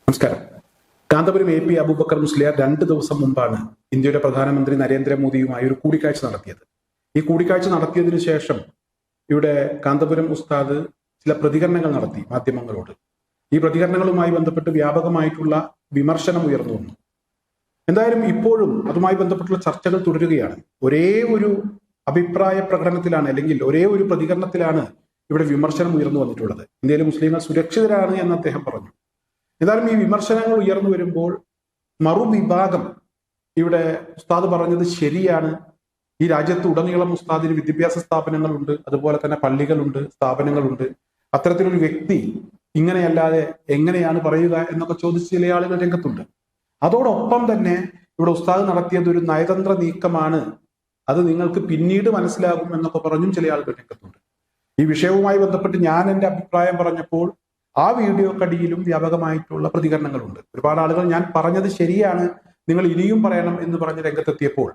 നമസ്കാരം. കാന്തപുരം AP അബൂബക്കർ മുസ്ലിയാർ 2 ദിവസം മുമ്പാണ് ഇന്ത്യയുടെ പ്രധാനമന്ത്രി നരേന്ദ്രമോദിയുമായി ഒരു കൂടിക്കാഴ്ച നടത്തിയത്. ഈ കൂടിക്കാഴ്ച നടത്തിയതിനു ശേഷം ഇവിടെ കാന്തപുരം ഉസ്താദ് ചില പ്രതികരണങ്ങൾ നടത്തി മാധ്യമങ്ങളോട്. ഈ പ്രതികരണങ്ങളുമായി ബന്ധപ്പെട്ട് വ്യാപകമായിട്ടുള്ള വിമർശനം ഉയർന്നു വന്നു. എന്തായാലും ഇപ്പോഴും അതുമായി ബന്ധപ്പെട്ടുള്ള ചർച്ചകൾ തുടരുകയാണ്. ഒരേ ഒരു അഭിപ്രായ പ്രകടനത്തിലാണ്, അല്ലെങ്കിൽ ഒരേ ഒരു പ്രതികരണത്തിലാണ് ഇവിടെ വിമർശനം ഉയർന്നു വന്നിട്ടുള്ളത്. ഇന്ത്യയിലെ മുസ്ലിങ്ങൾ സുരക്ഷിതരാണ് എന്ന് അദ്ദേഹം പറഞ്ഞു. എന്നാലും ഈ വിമർശനങ്ങൾ ഉയർന്നു വരുമ്പോൾ മറുവിഭാഗം ഇവിടെ ഉസ്താദ് പറഞ്ഞത് ശരിയാണ്, ഈ രാജ്യത്ത് ഉടനീളം ഉസ്താദിന് വിദ്യാഭ്യാസ സ്ഥാപനങ്ങളുണ്ട്, അതുപോലെ തന്നെ പള്ളികളുണ്ട്, സ്ഥാപനങ്ങളുണ്ട്, അത്തരത്തിലൊരു വ്യക്തി ഇങ്ങനെയല്ലാതെ എങ്ങനെയാണ് പറയുക എന്നൊക്കെ ചോദിച്ച് ചില ആളുകൾ രംഗത്തുണ്ട്. അതോടൊപ്പം തന്നെ ഇവിടെ ഉസ്താദ് നടത്തിയത് ഒരു നയതന്ത്ര നീക്കമാണ്, അത് നിങ്ങൾക്ക് പിന്നീട് മനസ്സിലാകും എന്നൊക്കെ പറഞ്ഞും ചില ആളുകൾ രംഗത്തുണ്ട്. ഈ വിഷയവുമായി ബന്ധപ്പെട്ട് ഞാൻ എൻ്റെ അഭിപ്രായം പറഞ്ഞപ്പോൾ ആ വീഡിയോക്കടിയിലും വ്യാപകമായിട്ടുള്ള പ്രതികരണങ്ങളുണ്ട്. ഒരുപാട് ആളുകൾ ഞാൻ പറഞ്ഞത് ശരിയാണ്, നിങ്ങൾ ഇനിയും പറയണം എന്ന് പറഞ്ഞ് രംഗത്തെത്തിയപ്പോൾ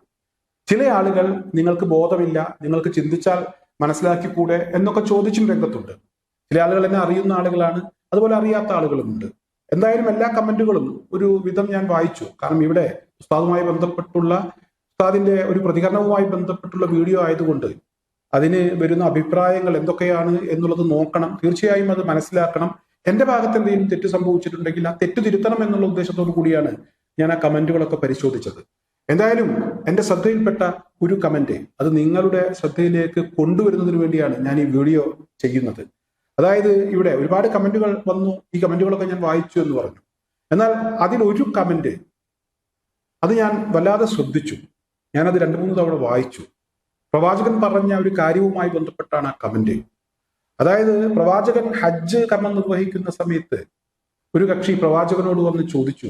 ചില ആളുകൾ നിങ്ങൾക്ക് ബോധമില്ല, നിങ്ങൾക്ക് ചിന്തിച്ചാൽ മനസ്സിലാക്കിക്കൂടെ എന്നൊക്കെ ചോദിച്ചും രംഗത്തുണ്ട്. ചില ആളുകൾ എന്നെ അറിയുന്ന ആളുകളാണ്, അതുപോലെ അറിയാത്ത ആളുകളുമുണ്ട്. എന്തായാലും എല്ലാ കമന്റുകളും ഒരു വിധം ഞാൻ വായിച്ചു. കാരണം ഇവിടെ ഉസ്താദുമായി ബന്ധപ്പെട്ടുള്ള ഉസ്താദിന്റെ ഒരു പ്രതികരണവുമായി ബന്ധപ്പെട്ടുള്ള വീഡിയോ ആയതുകൊണ്ട് അതിന് വരുന്ന അഭിപ്രായങ്ങൾ എന്തൊക്കെയാണ് എന്നുള്ളത് നോക്കണം. തീർച്ചയായും അത് മനസ്സിലാക്കണം. എന്റെ ഭാഗത്ത് എന്തെങ്കിലും തെറ്റ് സംഭവിച്ചിട്ടുണ്ടെങ്കിൽ ആ തെറ്റ് തിരുത്തണം എന്നുള്ള ഉദ്ദേശത്തോടു കൂടിയാണ് ഞാൻ ആ കമന്റുകളൊക്കെ പരിശോധിച്ചത്. എന്തായാലും എന്റെ ശ്രദ്ധയിൽപ്പെട്ട ഒരു കമന്റ്, അത് നിങ്ങളുടെ ശ്രദ്ധയിലേക്ക് കൊണ്ടുവരുന്നതിന് വേണ്ടിയാണ് ഞാൻ ഈ വീഡിയോ ചെയ്യുന്നത്. അതായത് ഇവിടെ ഒരുപാട് കമന്റുകൾ വന്നു, ഈ കമന്റുകളൊക്കെ ഞാൻ വായിച്ചു എന്ന് പറഞ്ഞു. എന്നാൽ അതിലൊരു കമന്റ് അത് ഞാൻ വല്ലാതെ ശ്രദ്ധിച്ചു. ഞാനത് 2-3 തവണ വായിച്ചു. പ്രവാചകൻ പറഞ്ഞ ഒരു കാര്യവുമായി ബന്ധപ്പെട്ടാണ് ആ കമന്റ്. അതായത് പ്രവാചകൻ ഹജ്ജ് കർമ്മം നിർവഹിക്കുന്ന സമയത്ത് ഒരു കക്ഷി പ്രവാചകനോട് വന്ന് ചോദിച്ചു,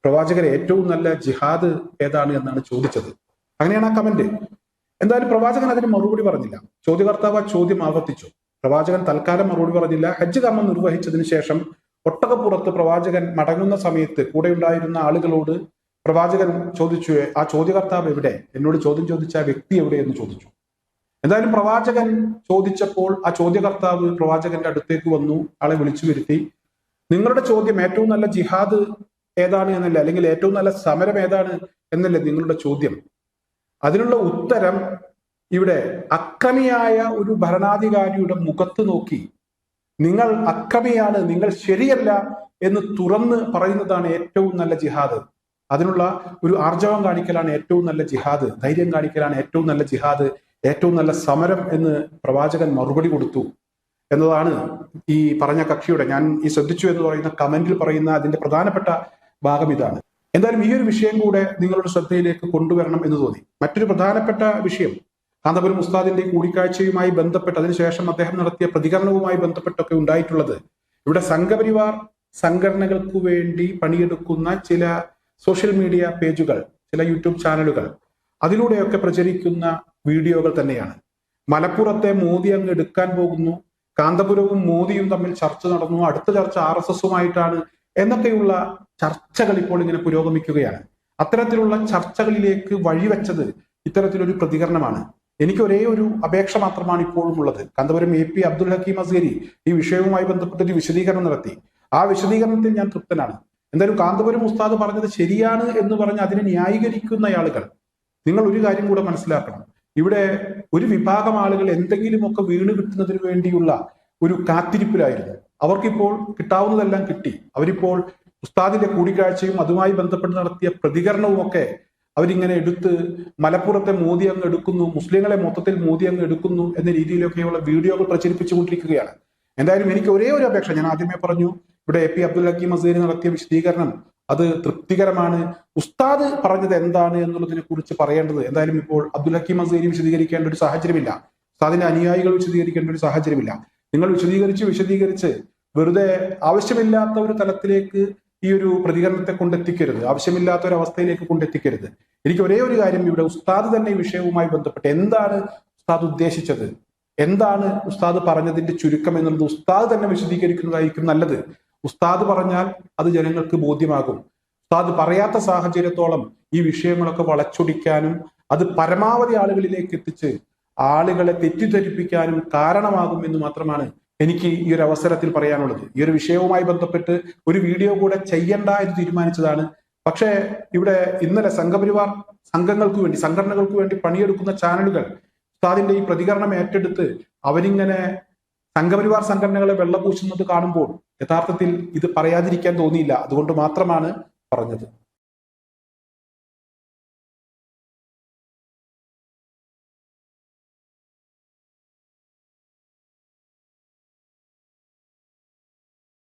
പ്രവാചകരെ ഏറ്റവും നല്ല ജിഹാദ് ഏതാണ് എന്നാണ് ചോദിച്ചത്. അങ്ങനെയാണ് ആ കമന്റ്. എന്തായാലും പ്രവാചകൻ അതിന് മറുപടി പറഞ്ഞില്ല. ചോദ്യകർത്താവ് ആ ചോദ്യം ആവർത്തിച്ചു. പ്രവാചകൻ തൽക്കാലം മറുപടി പറഞ്ഞില്ല. ഹജ്ജ് കർമ്മം നിർവഹിച്ചതിന് ശേഷം ഒട്ടകപ്പുറത്ത് പ്രവാചകൻ മടങ്ങുന്ന സമയത്ത് കൂടെ ഉണ്ടായിരുന്ന ആളുകളോട് പ്രവാചകൻ ചോദിച്ചു, ആ ചോദ്യകർത്താവ് എവിടെ, എന്നോട് ചോദ്യം ചോദിച്ച ആ വ്യക്തി എവിടെ എന്ന് ചോദിച്ചു. എന്തായാലും പ്രവാചകൻ ചോദിച്ചപ്പോൾ ആ ചോദ്യകർത്താവ് പ്രവാചകന്റെ അടുത്തേക്ക് വന്നു, ആളെ വിളിച്ചു വരുത്തി. നിങ്ങളുടെ ചോദ്യം ഏറ്റവും നല്ല ജിഹാദ് ഏതാണ് എന്നല്ല, അല്ലെങ്കിൽ ഏറ്റവും നല്ല സമരം ഏതാണ് എന്നല്ലേ നിങ്ങളുടെ ചോദ്യം. അതിനുള്ള ഉത്തരം ഇവിടെ അക്രമിയായ ഒരു ഭരണാധികാരിയുടെ മുഖത്ത് നോക്കി നിങ്ങൾ അക്രമിയാണ്, നിങ്ങൾ ശരിയല്ല എന്ന് തുറന്ന് പറയുന്നതാണ് ഏറ്റവും നല്ല ജിഹാദ്. അതിനുള്ള ഒരു ആർജവം കാണിക്കലാണ് ഏറ്റവും നല്ല ജിഹാദ്, ധൈര്യം കാണിക്കലാണ് ഏറ്റവും നല്ല ജിഹാദ്, ഏറ്റവും നല്ല സമരം എന്ന് പ്രവാചകൻ മറുപടി കൊടുത്തു എന്നതാണ് ഈ പറഞ്ഞ കക്ഷിയുടെ, ഞാൻ ഈ ശ്രദ്ധിച്ചു എന്ന് പറയുന്ന കമന്റിൽ പറയുന്ന അതിന്റെ പ്രധാനപ്പെട്ട ഭാഗം ഇതാണ്. എന്തായാലും ഈ ഒരു വിഷയം കൂടെ നിങ്ങളുടെ ശ്രദ്ധയിലേക്ക് കൊണ്ടുവരണം എന്ന് തോന്നി. മറ്റൊരു പ്രധാനപ്പെട്ട വിഷയം കാന്തപുരം ഉസ്താദിന്റെ കൂടിക്കാഴ്ചയുമായി ബന്ധപ്പെട്ട് അതിനുശേഷം അദ്ദേഹം നടത്തിയ പ്രതികരണവുമായി ബന്ധപ്പെട്ടൊക്കെ ഉണ്ടായിട്ടുള്ളത്. ഇവിടെ സംഘപരിവാർ സംഘടനകൾക്ക് വേണ്ടി പണിയെടുക്കുന്ന ചില സോഷ്യൽ മീഡിയ പേജുകൾ, ചില യൂട്യൂബ് ചാനലുകൾ, അതിലൂടെയൊക്കെ പ്രചരിക്കുന്ന വീഡിയോകൾ തന്നെയാണ്. മലപ്പുറത്തെ മോദി അങ്ങ് എടുക്കാൻ പോകുന്നു, കാന്തപുരവും മോദിയും തമ്മിൽ ചർച്ച നടന്നു, അടുത്ത ചർച്ച RSSുമായിട്ടാണ് എന്നൊക്കെയുള്ള ചർച്ചകൾ ഇപ്പോൾ ഇങ്ങനെ പുരോഗമിക്കുകയാണ്. അത്തരത്തിലുള്ള ചർച്ചകളിലേക്ക് വഴിവെച്ചത് ഇത്തരത്തിലൊരു പ്രതികരണമാണ്. എനിക്ക് ഒരേ ഒരു അപേക്ഷ മാത്രമാണ് ഇപ്പോഴും ഉള്ളത്. കാന്തപുരം AP അബ്ദുൽ ഹക്കീം അസ്ഗരി ഈ വിഷയവുമായി ബന്ധപ്പെട്ടൊരു വിശദീകരണം നടത്തി. ആ വിശദീകരണത്തിൽ ഞാൻ തൃപ്തനാണ്. എന്തായാലും കാന്തപുരം ഉസ്താദ് പറഞ്ഞത് ശരിയാണ് എന്ന് പറഞ്ഞ് അതിനെ ന്യായീകരിക്കുന്ന ആളുകൾ, നിങ്ങൾ ഒരു കാര്യം കൂടെ മനസ്സിലാക്കണം. ഇവിടെ ഒരു വിഭാഗം ആളുകൾ എന്തെങ്കിലുമൊക്കെ വീണ് കിട്ടുന്നതിന് വേണ്ടിയുള്ള ഒരു കാത്തിരിപ്പിലായിരുന്നു. അവർക്കിപ്പോൾ കിട്ടാവുന്നതെല്ലാം കിട്ടി. അവരിപ്പോൾ ഉസ്താദിന്റെ കൂടിക്കാഴ്ചയും അതുമായി ബന്ധപ്പെട്ട് നടത്തിയ പ്രതികരണവും ഒക്കെ അവരിങ്ങനെ എടുത്ത് മലപ്പുറത്തെ മോദി അങ്ങ് എടുക്കുന്നു, മുസ്ലിങ്ങളെ മൊത്തത്തിൽ മോദി അങ്ങ് എടുക്കുന്നു എന്ന രീതിയിലൊക്കെയുള്ള വീഡിയോകൾ പ്രചരിപ്പിച്ചുകൊണ്ടിരിക്കുകയാണ്. എന്തായാലും എനിക്ക് ഒരേ ഒരു അപേക്ഷ, ഞാൻ ആദ്യമേ പറഞ്ഞു, ഇവിടെ AP അബ്ദുൽ ഹക്കീം അസ്ഗരി നടത്തിയ വിശദീകരണം അത് തൃപ്തികരമാണ്. ഉസ്താദ് പറഞ്ഞത് എന്താണ് എന്നുള്ളതിനെ കുറിച്ച് പറയേണ്ടത് എന്തായാലും ഇപ്പോൾ അബ്ദുൽ ഹക്കീം അസ്ഗരി വിശദീകരിക്കേണ്ട ഒരു സാഹചര്യമില്ല, ഉസ്താദിന്റെ അനുയായികൾ വിശദീകരിക്കേണ്ട ഒരു സാഹചര്യമില്ല. നിങ്ങൾ വിശദീകരിച്ച് വെറുതെ ആവശ്യമില്ലാത്ത ഒരു തലത്തിലേക്ക് ഈ ഒരു പ്രതികരണത്തെ കൊണ്ടെത്തിക്കരുത്, ആവശ്യമില്ലാത്ത ഒരു അവസ്ഥയിലേക്ക് കൊണ്ടെത്തിക്കരുത്. എനിക്ക് ഒരേ ഒരു കാര്യം, ഇവിടെ ഉസ്താദ് തന്നെ ഈ വിഷയവുമായി ബന്ധപ്പെട്ട് എന്താണ് ഉസ്താദ് ഉദ്ദേശിച്ചത്, എന്താണ് ഉസ്താദ് പറഞ്ഞതിന്റെ ചുരുക്കം എന്നുള്ളത് ഉസ്താദ് തന്നെ വിശദീകരിക്കുന്നതായിരിക്കും നല്ലത്. ഉസ്താദ് പറഞ്ഞാൽ അത് ജനങ്ങൾക്ക് ബോധ്യമാകും. ഉസ്താദ് പറയാത്ത സാഹചര്യത്തോളം ഈ വിഷയങ്ങളൊക്കെ വളച്ചൊടിക്കാനും അത് പരമാവധി ആളുകളിലേക്ക് എത്തിച്ച് ആളുകളെ തെറ്റിദ്ധരിപ്പിക്കാനും കാരണമാകും എന്ന് മാത്രമാണ് എനിക്ക് ഈ ഒരു അവസരത്തിൽ പറയാനുള്ളത്. ഈ ഒരു വിഷയവുമായി ബന്ധപ്പെട്ട് ഒരു വീഡിയോ കൂടെ ചെയ്യണ്ട എന്ന് തീരുമാനിച്ചതാണ്. പക്ഷേ ഇവിടെ ഇന്നലെ സംഘപരിവാർ സംഘടനകൾക്ക് വേണ്ടി പണിയെടുക്കുന്ന ചാനലുകൾ ഉസ്താദിന്റെ ഈ പ്രതികരണം ഏറ്റെടുത്ത് അവരിങ്ങനെ സംഘപരിവാർ സംഘടനകളെ വെള്ളപൂശുന്നത് കാണുമ്പോൾ യഥാർത്ഥത്തിൽ ഇത് പറയാതിരിക്കാൻ തോന്നിയില്ല. അതുകൊണ്ട് മാത്രമാണ് പറഞ്ഞത്.